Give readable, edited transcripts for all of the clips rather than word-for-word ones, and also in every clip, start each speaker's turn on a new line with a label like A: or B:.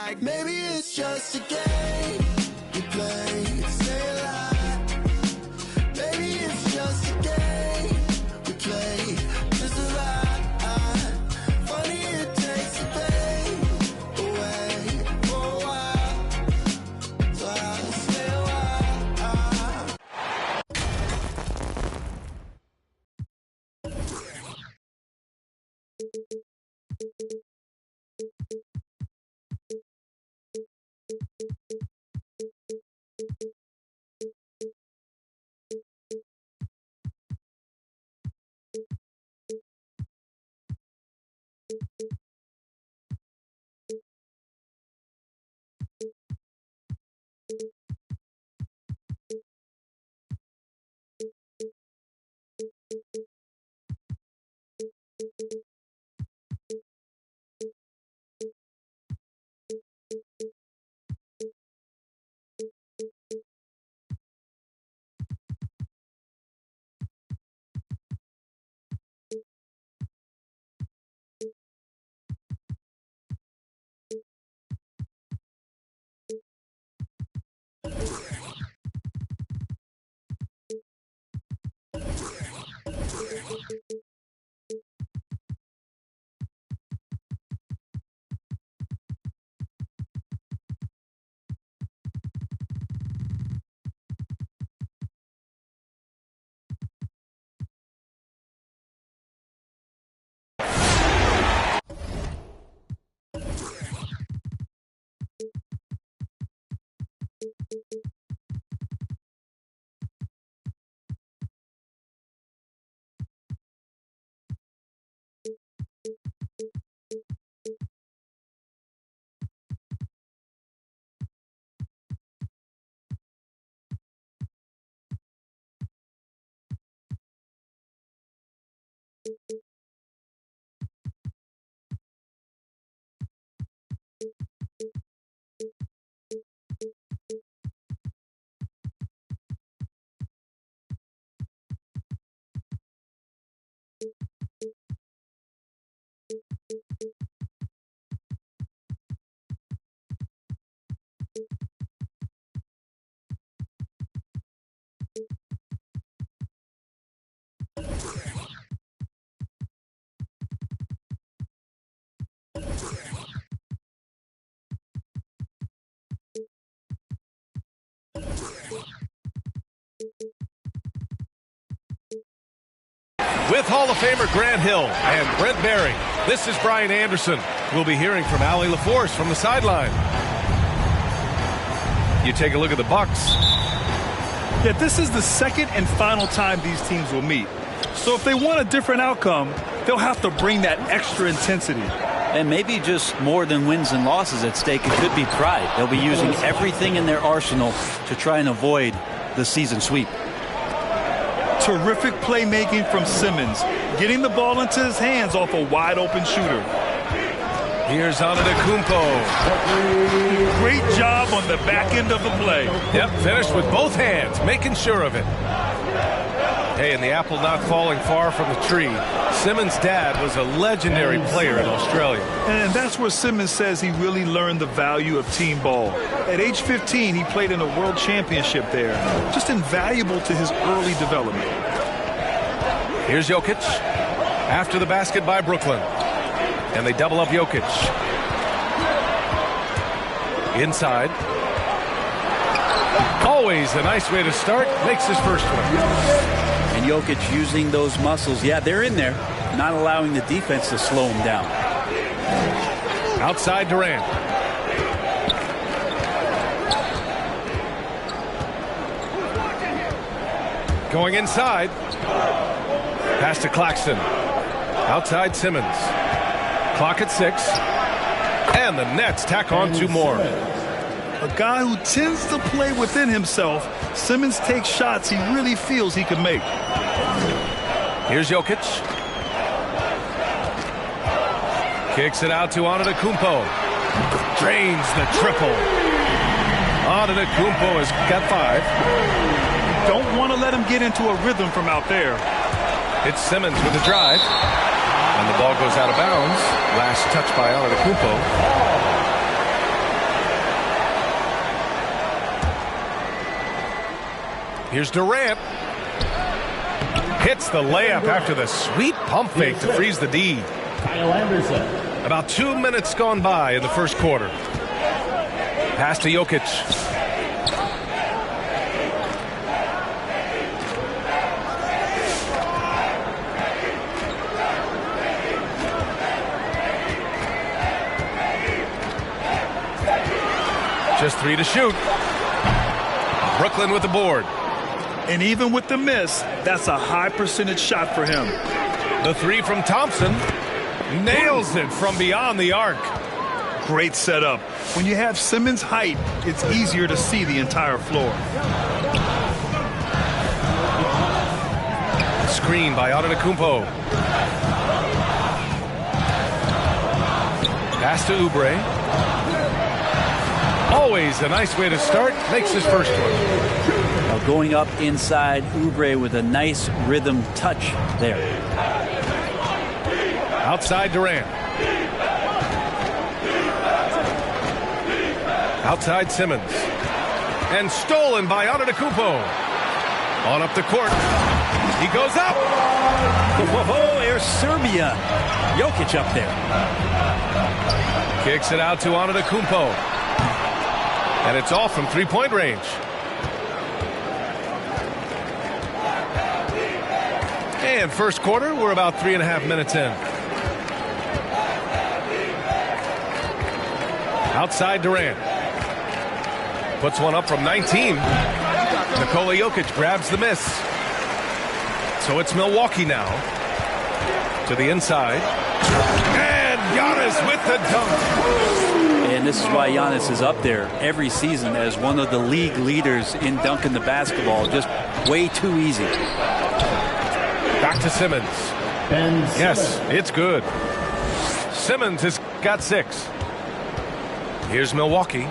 A: like maybe it's just a game we play to stay alive. Maybe it's just a game we play to survive. Funny it takes the pain away for a while, so I'll stay a while.
B: With Hall of Famer Grant Hill and Brent Barry, this is Brian Anderson. We'll be hearing from Allie LaForce from the sideline. You take a look at the Bucks.
C: Yeah, this is the second and final time these teams will meet. So if they want a different outcome, they'll have to bring that extra intensity.
D: And maybe just more than wins and losses at stake. It could be pride. They'll be using everything in their arsenal to try and avoid the season sweep.
C: Terrific playmaking from Simmons, getting the ball into his hands off a wide-open shooter.
B: Here's Antetokounmpo.
C: Great job on the back end of the play.
B: Yep, finished with both hands, making sure of it. Hey, and the apple not falling far from the tree. Simmons' dad was a legendary player in Australia.
C: And that's where Simmons says he really learned the value of team ball. At age 15, he played in a world championship there. Just invaluable to his early development.
B: Here's Jokic. After the basket by Brooklyn. And they double up Jokic. Inside. Always a nice way to start. Makes his first one.
D: And Jokic using those muscles. Yeah, they're in there. Not allowing the defense to slow him down.
B: Outside Durant. Going inside. Pass to Claxton. Outside Simmons. Clock at 6. And the Nets tack on 2 more.
C: A guy who tends to play within himself, Simmons takes shots he really feels he can make.
B: Here's Jokic. Kicks it out to Antetokounmpo. Drains the triple. Antetokounmpo has got 5.
C: Don't want to let him get into a rhythm from out there.
B: It's Simmons with the drive. And the ball goes out of bounds. Last touch by Antetokounmpo. Here's Durant. Hits the layup after the sweet pump fake to freeze the D.
E: Kyle Anderson.
B: About 2 minutes gone by in the first quarter. Pass to Jokic. Just 3 to shoot. Brooklyn with the board.
C: And even with the miss, that's a high percentage shot for him.
B: The 3 from Thompson. Nails it from beyond the arc.
C: Great setup. When you have Simmons' height, it's easier to see the entire floor.
B: Screen by Antetokounmpo. Pass to Oubre. Always a nice way to start. Makes his first one.
D: Now going up inside, Oubre with a nice rhythm touch there.
B: Outside Durant. Outside Simmons. And stolen by Antetokounmpo. On up the court. He goes up.
D: Oh, Air Serbia. Jokic up there.
B: Kicks it out to Antetokounmpo. And it's all from three-point range. And first quarter, we're about 3.5 minutes in. Outside Durant. Puts one up from 19. Nikola Jokic grabs the miss. So it's Milwaukee now. To the inside. And Giannis with the dunk.
D: And this is why Giannis is up there every season as one of the league leaders in dunking the basketball. Just way too easy.
B: Back to Simmons. Yes, it's good. Simmons has got 6. Here's Milwaukee.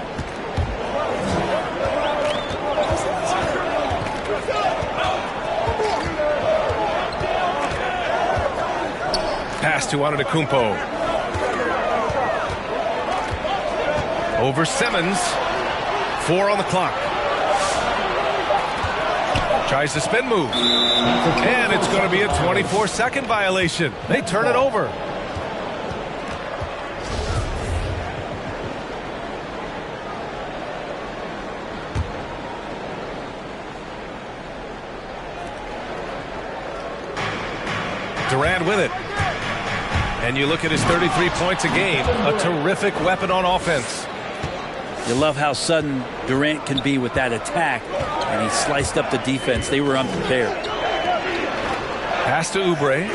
B: Pass to Antetokounmpo. Over Simmons. 4 on the clock. Tries the spin move. And it's going to be a 24-second violation. They turn it over. Durant with it. And you look at his 33 points a game. A terrific weapon on offense.
D: You love how sudden Durant can be with that attack. And he sliced up the defense. They were unprepared.
B: Pass to Oubre.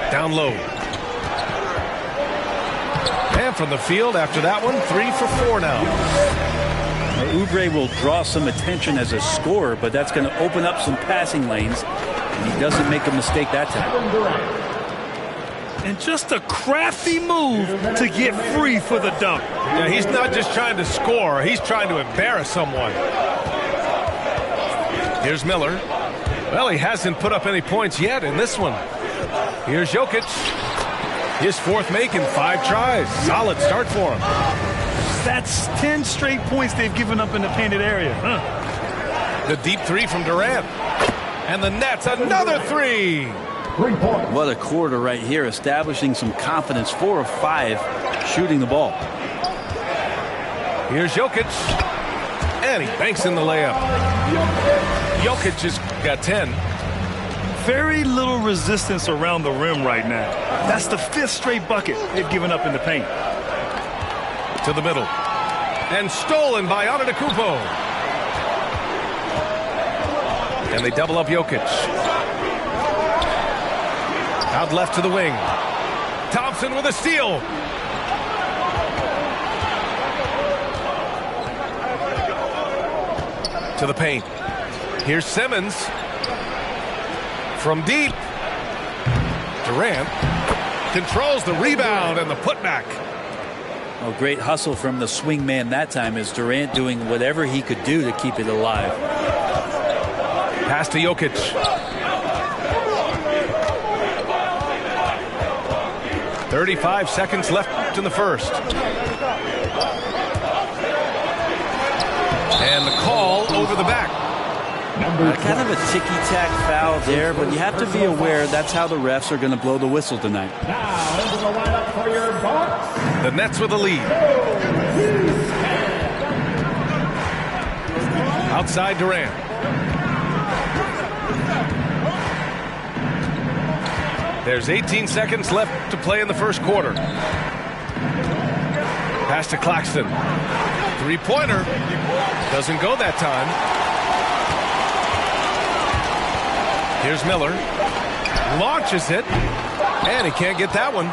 B: Down low. And from the field after that one, 3 for 4 now.
D: Oubre will draw some attention as a scorer, but that's going to open up some passing lanes. And he doesn't make a mistake that time.
C: And just a crafty move to get free for the dunk.
B: Yeah, he's not just trying to score. He's trying to embarrass someone. Here's Miller. Well, he hasn't put up any points yet in this one. Here's Jokic. His 4th make in 5 tries. Solid start for him.
C: That's 10 straight points they've given up in the painted area. Huh?
B: The deep 3 from Durant. And the Nets, another 3.
D: What a quarter right here, establishing some confidence. 4 of 5 shooting the ball.
B: Here's Jokic. And he banks in the layup. Jokic has got 10.
C: Very little resistance around the rim right now. That's the 5th straight bucket they've given up in the paint.
B: To the middle. And stolen by Antetokounmpo. And they double up Jokic. Out left to the wing. Thompson with a steal. To the paint. Here's Simmons. From deep. Durant controls the rebound and the putback.
D: Oh, great hustle from the swing man that time as Durant doing whatever he could do to keep it alive.
B: Pass to Jokic. .35 seconds left in the first. over the back.
D: Kind of a ticky-tack foul there, but you have to be aware that's how the refs are going to blow the whistle tonight.
E: Now into the lineup for your Bucks.
B: The Nets with the lead. Outside Durant. There's 18 seconds left to play in the first quarter. Pass to Claxton. Three-pointer. Doesn't go that time. Here's Miller. Launches it. And he can't get that one.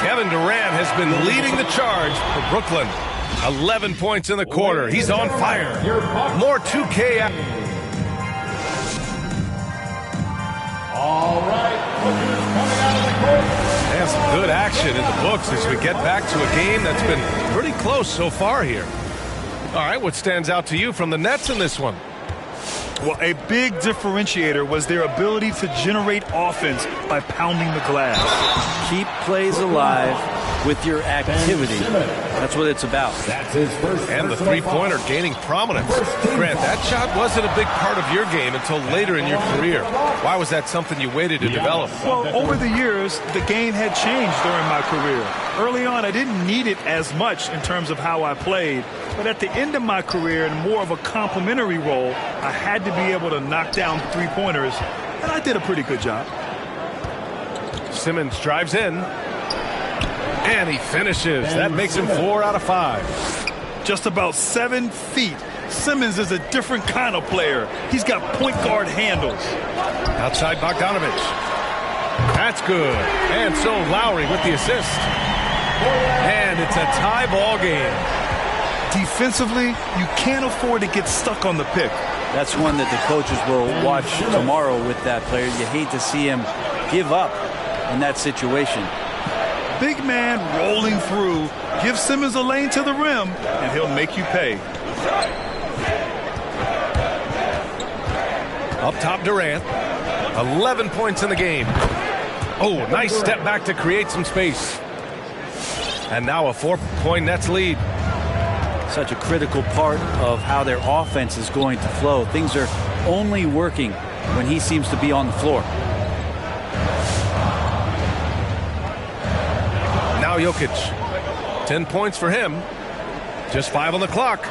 B: Kevin Durant has been leading the charge for Brooklyn. 11 points in the quarter. He's on fire. More 2K.
E: All right. Coming out of the court.
B: And some good action in the books as we get back to a game that's been pretty close so far here. All right, what stands out to you from the Nets in this one?
C: Well, a big differentiator was their ability to generate offense by pounding the glass.
D: Keep plays alive with your activity. That's what it's about.
E: That's his first.
B: And the three-pointer gaining prominence. Grant, that shot wasn't a big part of your game until later in your career. Why was that something you waited to develop?
C: Well, over the years, the game had changed during my career. Early on, I didn't need it as much in terms of how I played. But at the end of my career, in more of a complementary role, I had to be able to knock down three-pointers, and I did a pretty good job.
B: Simmons drives in. And he finishes. That makes him 4 out of 5.
C: Just about 7 feet. Simmons is a different kind of player. He's got point guard handles.
B: Outside Bogdanovich. That's good. And so Lowry with the assist. And it's a tie ball game.
C: Defensively, you can't afford to get stuck on the pick.
D: That's one that the coaches will watch tomorrow with that player. You hate to see him give up in that situation.
C: Big man rolling through. Give Simmons a lane to the rim, and he'll make you pay.
B: Up top, Durant. 11 points in the game. Oh, nice step back to create some space. And now a 4-point Nets lead.
D: Such a critical part of how their offense is going to flow. Things are only working when he seems to be on the floor.
B: Now Jokic. 10 points for him. Just 5 on the clock.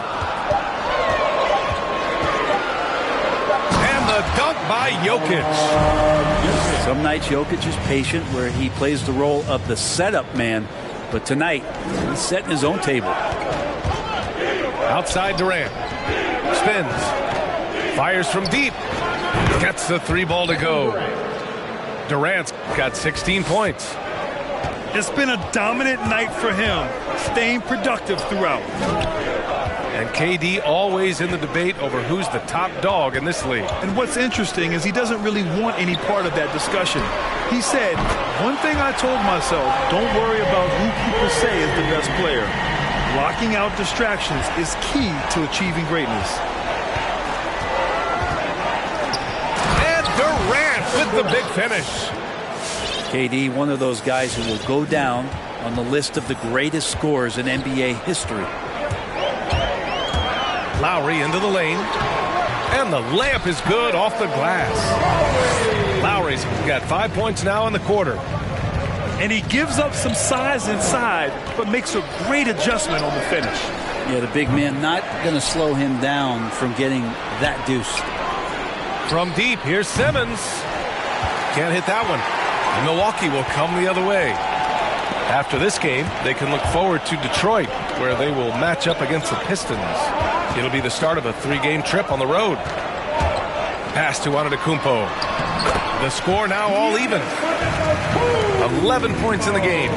B: And the dunk by Jokic.
D: Some nights Jokic is patient where he plays the role of the setup man. But tonight, he's setting his own table.
B: Outside Durant. Spins. Fires from deep. Gets the 3-ball to go. Durant's got 16 points.
C: It's been a dominant night for him, staying productive throughout.
B: And KD always in the debate over who's the top dog in this league.
C: And what's interesting is he doesn't really want any part of that discussion. He said, one thing I told myself, don't worry about who people say is the best player. Blocking out distractions is key to achieving greatness.
B: And Durant with the big finish.
D: KD, one of those guys who will go down on the list of the greatest scorers in NBA history.
B: Lowry into the lane. And the layup is good off the glass. Lowry's got 5 points now in the quarter.
C: And he gives up some size inside, but makes a great adjustment on the finish.
D: Yeah, the big man not going to slow him down from getting that deuce.
B: From deep, here's Simmons. Can't hit that one. And Milwaukee will come the other way. After this game, they can look forward to Detroit, where they will match up against the Pistons. It'll be the start of a 3-game trip on the road. Pass to Antetokounmpo. The score now all even. 11 points in the game.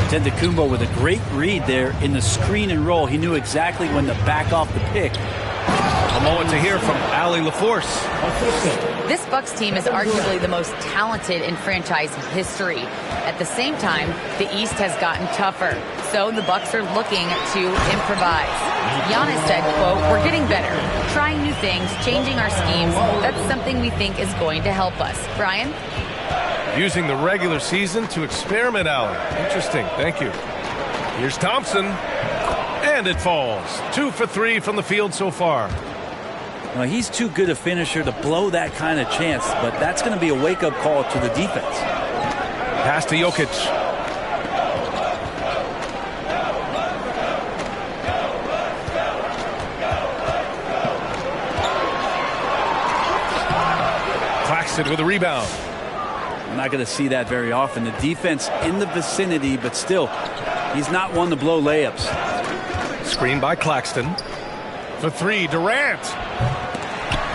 D: Antetokounmpo with a great read there in the screen and roll. He knew exactly when to back off the pick.
B: A moment to hear from Allie LaForce.
F: This Bucks team is arguably the most talented in franchise history. At the same time, the East has gotten tougher, so the Bucks are looking to improvise. Giannis said, quote, "We're getting better, trying new things, changing our schemes. That's something we think is going to help us." Brian?
B: Using the regular season to experiment, Allie. Interesting. Thank you. Here's Thompson. And it falls. 2 for 3 from the field so far.
D: Well, he's too good a finisher to blow that kind of chance, but that's going to be a wake-up call to the defense.
B: Pass to Jokic. Claxton with a rebound.
D: I'm not going to see that very often. The defense in the vicinity, but still, he's not one to blow layups.
B: Screen by Claxton. For 3, Durant.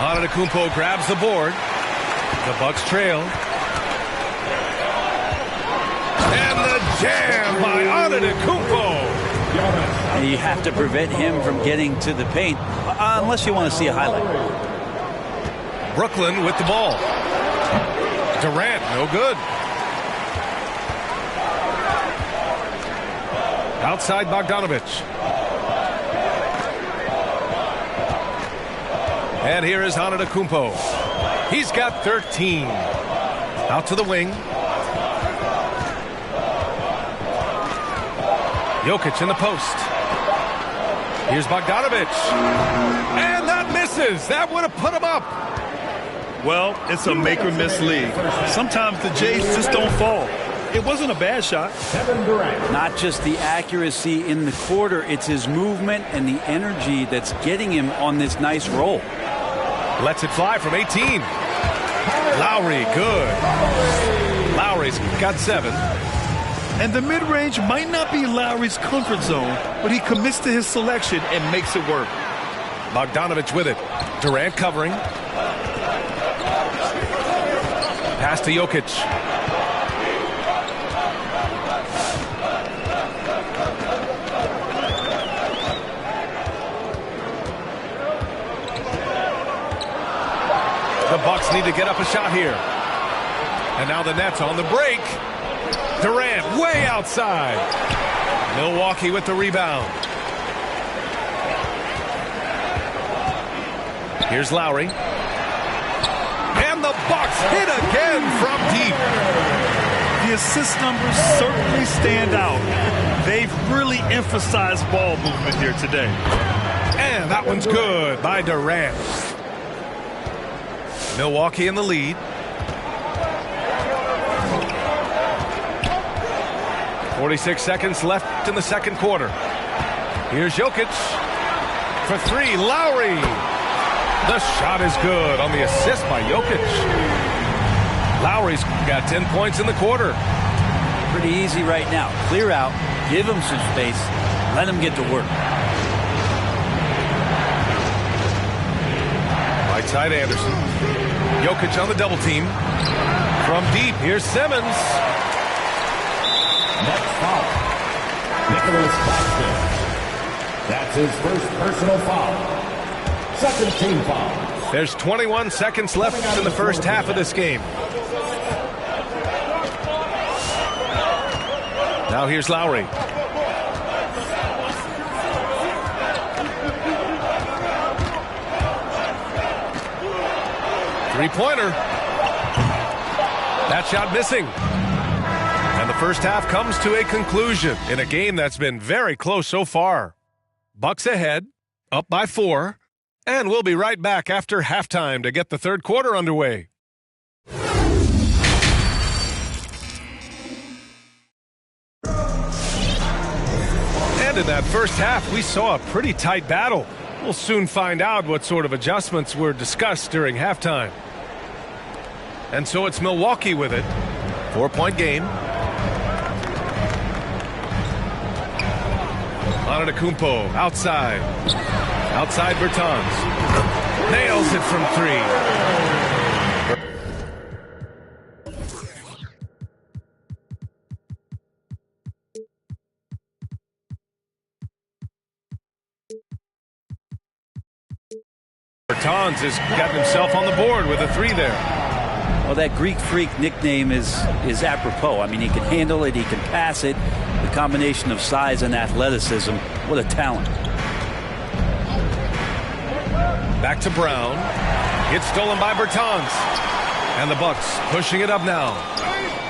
B: Antetokounmpo grabs the board. The Bucks trail. And the jam by Antetokounmpo.
D: You have to prevent him from getting to the paint, unless you want to see a highlight.
B: Brooklyn with the ball. Durant, no good. Outside Bogdanovich. And here is Antetokounmpo. He's got 13. Out to the wing. Jokic in the post. Here's Bogdanovich. And that misses. That would have put him up.
C: Well, it's a make-or-miss league. Sometimes the Jays just don't fall. It wasn't a bad shot.
E: Kevin Durant.
D: Not just the accuracy in the quarter, it's his movement and the energy that's getting him on this nice roll.
B: Lets it fly from 18. Lowry, good. Lowry's got 7.
C: And the mid-range might not be Lowry's comfort zone, but he commits to his selection and makes it work.
B: Bogdanovich with it. Durant covering. Pass to Jokic. The Bucks need to get up a shot here. And now the Nets on the break. Durant way outside. Milwaukee with the rebound. Here's Lowry. And the Bucks hit again from deep.
C: The assist numbers certainly stand out. They've really emphasized ball movement here today.
B: And that one's good by Durant. Milwaukee in the lead. .46 seconds left in the second quarter. Here's Jokic for 3. Lowry. The shot is good on the assist by Jokic. Lowry's got 10 points in the quarter.
D: Pretty easy right now. Clear out, give him some space, let him get to work.
B: Right side Anderson. Jokic on the double team. From deep, here's Simmons.
E: Next foul. Nicholas Claxton. That's his first personal foul. Second team foul.
B: There's 21 seconds left in the first half of this game. Now here's Lowry. Three-pointer. That shot missing. And the first half comes to a conclusion in a game that's been very close so far. Bucks ahead, up by 4. And we'll be right back after halftime to get the third quarter underway. And in that first half, we saw a pretty tight battle. We'll soon find out what sort of adjustments were discussed during halftime. And so it's Milwaukee with it. 4-point game. Antetokounmpo outside. Outside Bertans. Nails it from 3. Bertans has gotten himself on the board with a 3 there.
D: Well, that Greek Freak nickname is apropos. I mean, he can handle it, he can pass it. The combination of size and athleticism, what a talent.
B: Back to Brown. It's stolen by Bertans. And the Bucks pushing it up now.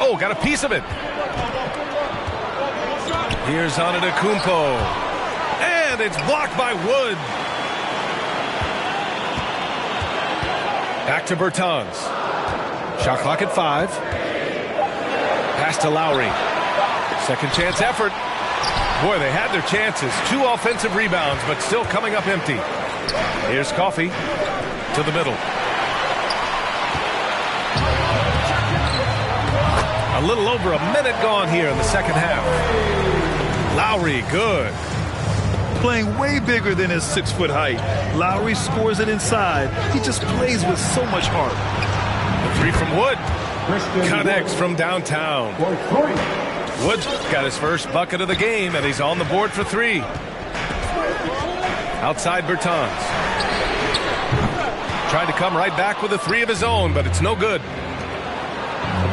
B: Oh, got a piece of it. Here's Antetokounmpo. And and it's blocked by Wood. Back to Bertans. Shot clock at 5. Pass to Lowry. Second chance effort. Boy, they had their chances. 2 offensive rebounds, but still coming up empty. Here's Coffey to the middle. A little over a minute gone here in the second half. Lowry, good.
C: Playing way bigger than his 6-foot height. Lowry scores it inside. He just plays with so much heart.
B: The 3 from Wood. Connects from downtown. Wood's got his first bucket of the game, and he's on the board for 3. Outside Bertans. Tried to come right back with a 3 of his own, but it's no good.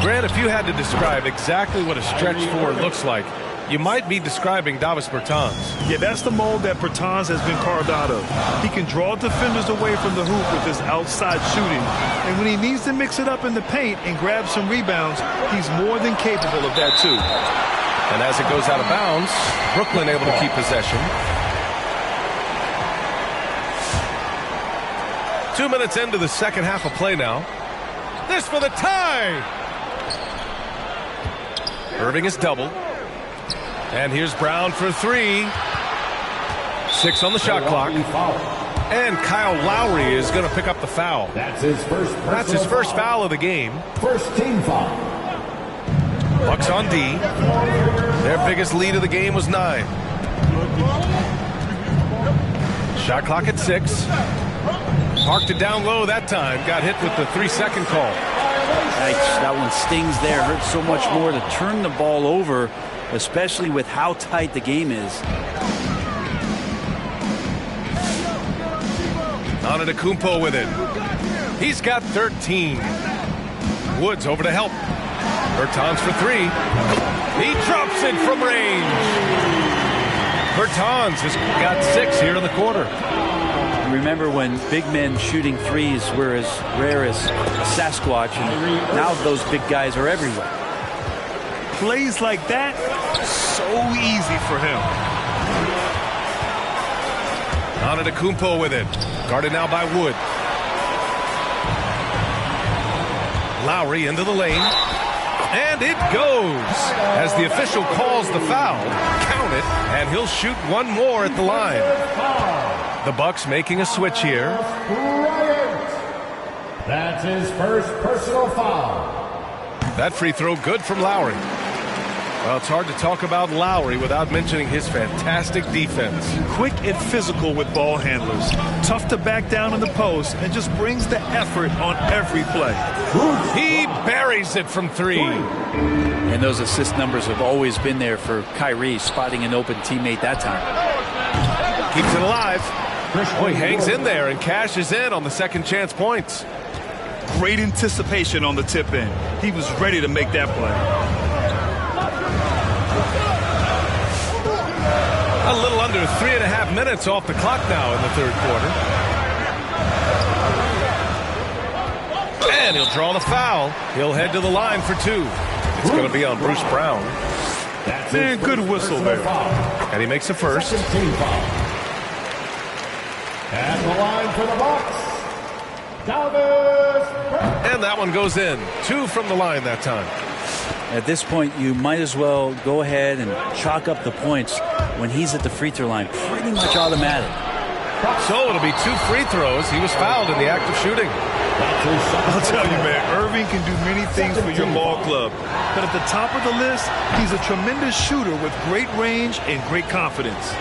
B: Grant, if you had to describe exactly what a stretch 4 looks like, you might be describing Davis Bertans.
C: Yeah, that's the mold that Bertans has been carved out of. He can draw defenders away from the hoop with his outside shooting. And when he needs to mix it up in the paint and grab some rebounds, he's more than capable of that too.
B: And as it goes out of bounds, Brooklyn able to keep possession. 2 minutes into the second half of play now. This for the tie! Irving is doubled. And here's Brown for 3. 6 on the shot clock. And Kyle Lowry is going to pick up the foul.
E: That's his first
B: foul of the game.
E: First team foul.
B: Bucks on D. Their biggest lead of the game was 9. Shot clock at 6. Parked it down low that time. Got hit with the 3-second call.
D: Yikes, that one stings there. Hurts so much more to turn the ball over, especially with how tight the game is.
B: Antetokounmpo with it. He's got 13. Woods over to help. Bertans for 3. He drops it from range. Bertans has got 6 here in the quarter.
D: Remember when big men shooting threes were as rare as Sasquatch, and now those big guys are everywhere.
C: Plays like that, so easy for him.
B: Antetokounmpo with it. Guarded now by Wood. Lowry into the lane. And it goes. As the official calls the foul, count it, and he'll shoot one more at the line. The Bucks making a switch here.
E: That's his first personal foul.
B: That free throw good from Lowry. Well, it's hard to talk about Lowry without mentioning his fantastic defense.
C: Quick and physical with ball handlers. Tough to back down in the post and just brings the effort on every play.
B: He buries it from 3.
D: And those assist numbers have always been there for Kyrie, spotting an open teammate that time.
B: Keeps it alive. Boy, hangs in there and cashes in on the second chance points.
C: Great anticipation on the tip in. He was ready to make that play.
B: A little under 3.5 minutes off the clock now in the third quarter. And he'll draw the foul. He'll head to the line for 2. It's going to be on Bruce Brown.
C: Man, good whistle there.
B: And he makes the first.
E: Team foul. And the line for the Bucks. Davis.
B: And that one goes in. 2 from the line that time.
D: At this point, you might as well go ahead and chalk up the points when he's at the free throw line. Pretty much automatic.
B: So it'll be 2 free throws. He was fouled in the act of shooting.
C: I'll tell you, man, Irving can do many things for your ball club. But at the top of the list, he's a tremendous shooter with great range and great confidence.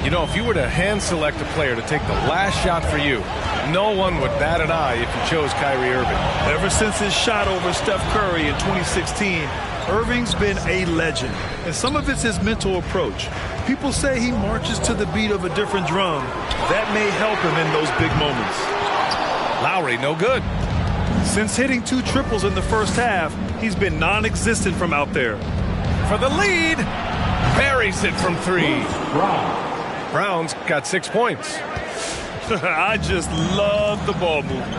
B: You know, if you were to hand select a player to take the last shot for you, no one would bat an eye if you chose Kyrie Irving.
C: Ever since his shot over Steph Curry in 2016, Irving's been a legend. And some of it's his mental approach. People say he marches to the beat of a different drum. That may help him in those big moments.
B: Lowry, no good.
C: Since hitting 2 triples in the first half, he's been non-existent from out there.
B: For the lead, buries it from 3. Brown's got 6 points.
C: I just love the ball movement.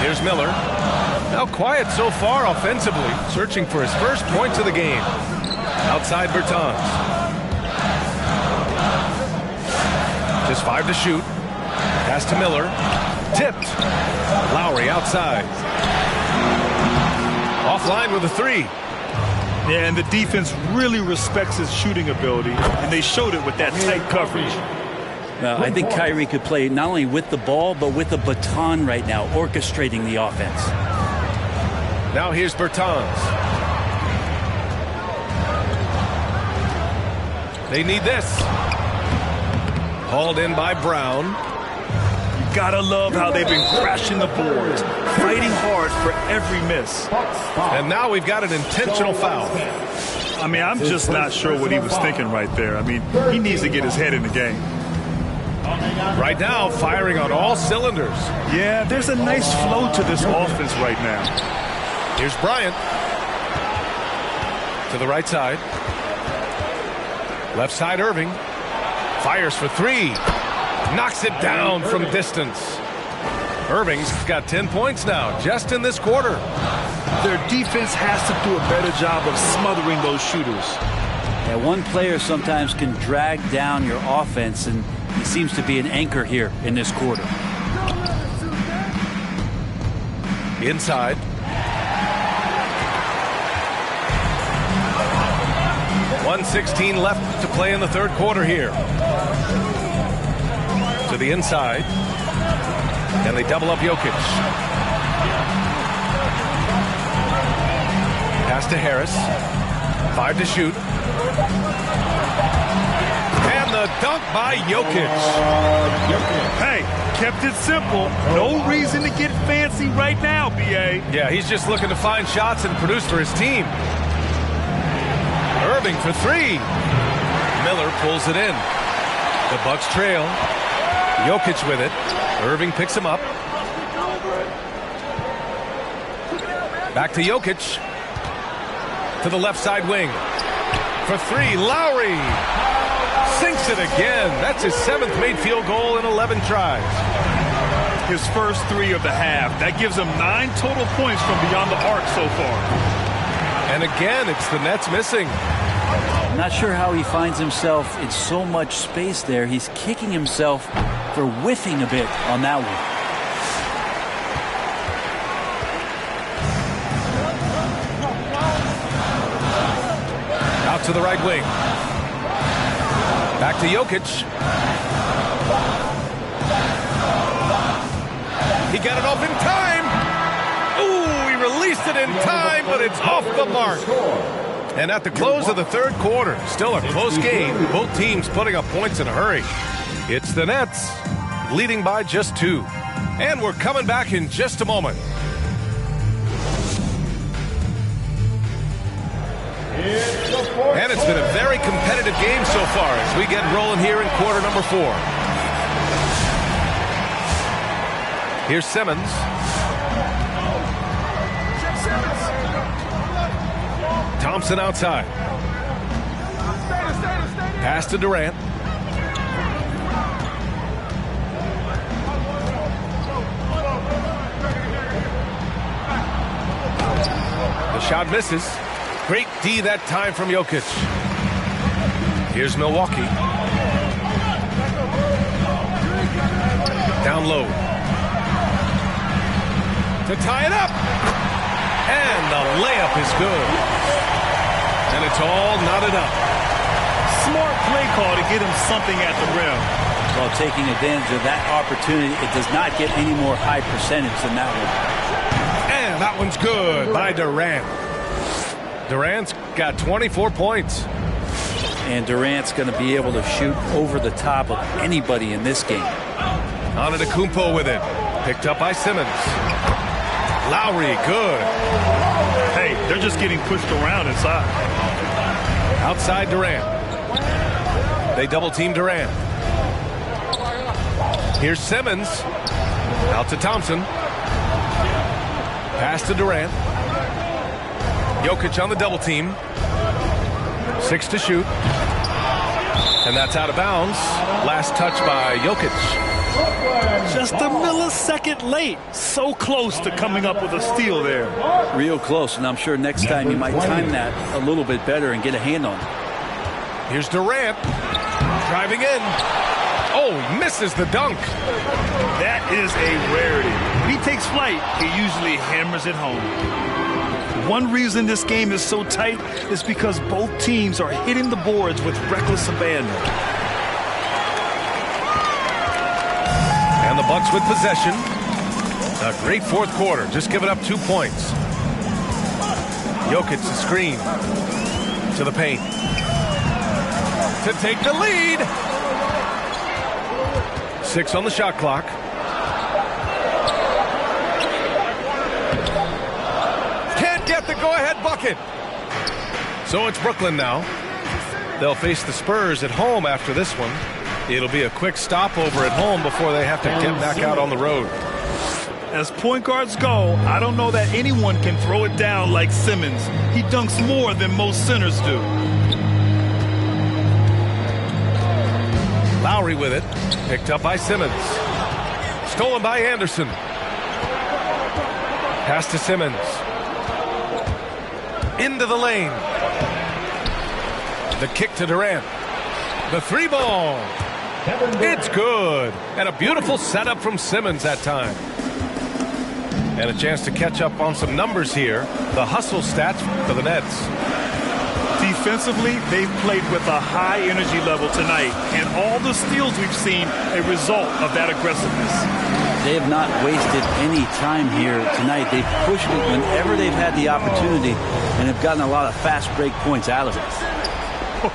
B: Here's Miller. Now quiet so far offensively, searching for his first points of the game. Outside Bertans. Just 5 to shoot. Pass to Miller. Tipped. Lowry outside. Offline with a 3.
C: Yeah, and the defense really respects his shooting ability, and they showed it with that tight coverage.
D: I think Kyrie could play not only with the ball, but with the baton right now, orchestrating the offense.
B: Now here's Bertans. They need this. Hauled in by Brown.
C: Gotta love how they've been crashing the boards, fighting hard for every miss.
B: And now we've got an intentional foul.
C: I mean, I'm just not sure what he was thinking right there. I mean, he needs to get his head in the game.
B: Right now, firing on all cylinders.
C: Yeah, there's a nice flow to this offense right now.
B: Here's Bryant. To the right side. Left side, Irving. Fires for 3. Knocks it down from distance. Irving's got 10 points now, just in this quarter.
C: Their defense has to do a better job of smothering those shooters.
D: Yeah, one player sometimes can drag down your offense, and he seems to be an anchor here in this quarter.
B: Inside. .116 left to play in the third quarter here. To the inside. And they double up Jokic. Pass to Harris. 5 to shoot. And the dunk by Jokic.
C: Hey, kept it simple. No reason to get fancy right now, B.A.
B: Yeah, he's just looking to find shots and produce for his team. Irving for 3. Miller pulls it in. The Bucks trail. Jokic with it. Irving picks him up. Back to Jokic. To the left side wing. For 3, Lowry. Sinks it again. That's his 7th made field goal in 11 tries.
C: His first 3 of the half. That gives him 9 total points from beyond the arc so far.
B: And again, it's the Nets missing.
D: I'm not sure how he finds himself in so much space there. He's kicking himself for whiffing a bit on that one.
B: Out to the right wing. Back to Jokic. He got it off in time. Ooh, he released it in time, but it's off the mark. And at the close of the third quarter, still a close game. Both teams putting up points in a hurry. It's the Nets leading by just 2. And we're coming back in just a moment. And it's been a very competitive game so far as we get rolling here in quarter number 4. Here's Simmons. Thompson outside. Pass to Durant. The shot misses. Great D that time from Jokic. Here's Milwaukee. Down low. To tie it up. And the layup is good. And it's all knotted up.
C: Smart play call to get him something at the rim.
D: Well, taking advantage of that opportunity, it does not get any more high percentage than that one.
B: And that one's good by Durant. Durant's got 24 points.
D: And Durant's going to be able to shoot over the top of anybody in this game.
B: Antetokounmpo with it. Picked up by Simmons. Lowry, good.
C: Hey, they're just getting pushed around inside.
B: Outside Durant. They double team Durant. Here's Simmons. Out to Thompson. Pass to Durant. Jokic on the double team. 6 to shoot. And that's out of bounds. Last touch by Jokic.
C: Just a millisecond late. So close to coming up with a steal there.
D: Real close, and I'm sure next time you might time that a little bit better and get a hand on it.
B: Here's Durant driving in. Oh, misses the dunk.
C: That is a rarity. When he takes flight, he usually hammers it home. One reason this game is so tight is because both teams are hitting the boards with reckless abandon.
B: And the Bucks with possession. A great fourth quarter, just giving up 2 points. Jokic the screen to the paint to take the lead. 6 on the shot clock. Can't get the go-ahead bucket. So it's Brooklyn now. They'll face the Spurs at home after this one. It'll be a quick stopover at home before they have to get back out on the road.
C: As point guards go, I don't know that anyone can throw it down like Simmons. He dunks more than most centers do.
B: Lowry with it. Picked up by Simmons. Stolen by Anderson. Pass to Simmons. Into the lane. The kick to Durant. The 3 ball. It's good. And a beautiful setup from Simmons that time. And a chance to catch up on some numbers here. The hustle stats for the Nets.
C: Defensively, they've played with a high energy level tonight, and all the steals we've seen a result of that aggressiveness.
D: They have not wasted any time here tonight. They've pushed it whenever they've had the opportunity and have gotten a lot of fast break points out of it.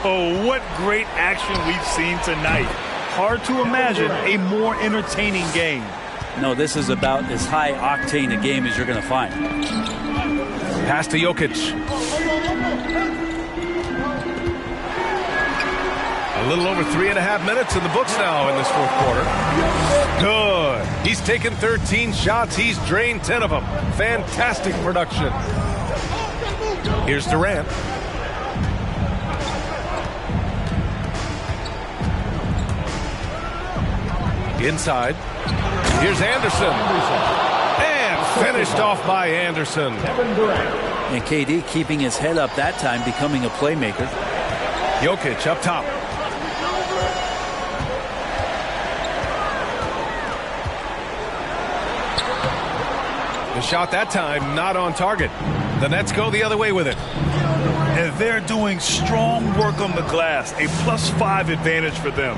C: Oh, what great action we've seen tonight. Hard to imagine a more entertaining game.
D: No, this is about as high octane a game as you're going to find.
B: Pass to Jokic. A little over 3.5 minutes in the books now in this fourth quarter. Good. He's taken 13 shots. He's drained 10 of them. Fantastic production. Here's Durant. Inside. Here's Anderson. And finished off by Anderson.
D: And KD keeping his head up that time, becoming a playmaker.
B: Jokic up top. The shot that time not on target. The Nets go the other way with it.
C: And they're doing strong work on the glass. A +5 advantage for them.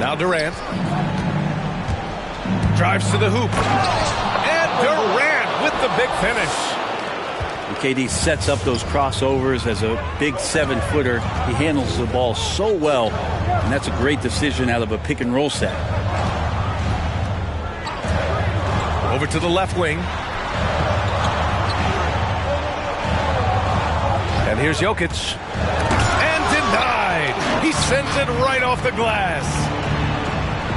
B: Now Durant. Drives to the hoop. And Durant with the big finish.
D: And KD sets up those crossovers as a big 7-footer. He handles the ball so well. And that's a great decision out of a pick and roll set.
B: Over to the left wing. And here's Jokic. And denied. He sends it right off the glass.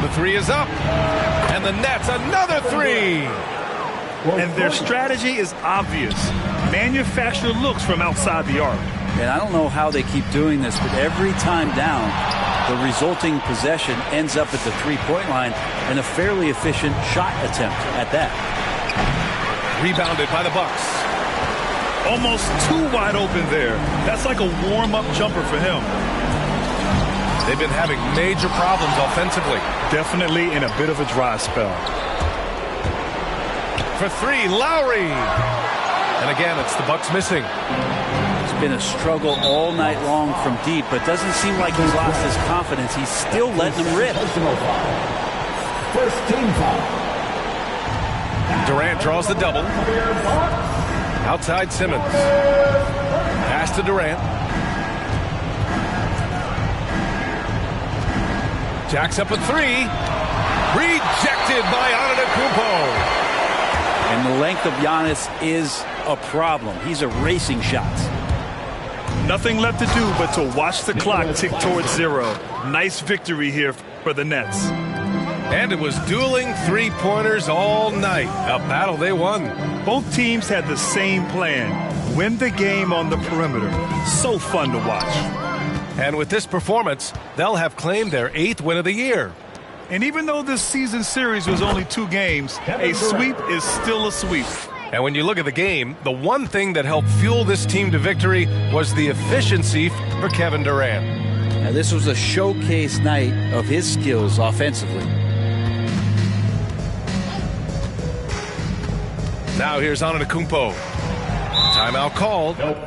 B: The 3 is up. And the Nets another 3.
C: And their strategy is obvious. Manufacture looks from outside the arc.
D: And I don't know how they keep doing this, but every time down, the resulting possession ends up at the 3-point line and a fairly efficient shot attempt at that.
B: Rebounded by the Bucks.
C: Almost too wide open there. That's like a warm-up jumper for him.
B: They've been having major problems offensively.
C: Definitely in a bit of a dry spell.
B: For 3, Lowry. And again, it's the Bucks missing.
D: It's been a struggle all night long from deep, but doesn't seem like he's lost his confidence. He's still letting them rip.
E: First team foul.
B: Durant draws the double. Outside Simmons. Pass to Durant. Jacks up a 3. Rejected by Antetokounmpo.
D: And the length of Giannis is a problem. He's erasing shots.
C: Nothing left to do but to watch the clock tick towards 0. Nice victory here for the Nets.
B: And it was dueling 3-pointers all night. A battle they won.
C: Both teams had the same plan. Win the game on the perimeter. So fun to watch.
B: And with this performance, they'll have claimed their 8th win of the year.
C: And even though this season series was only 2 games, a sweep is still a sweep.
B: And when you look at the game, the one thing that helped fuel this team to victory was the efficiency for Kevin Durant.
D: Now, this was a showcase night of his skills offensively.
B: Now here's Antetokounmpo. Timeout called.
A: Nope.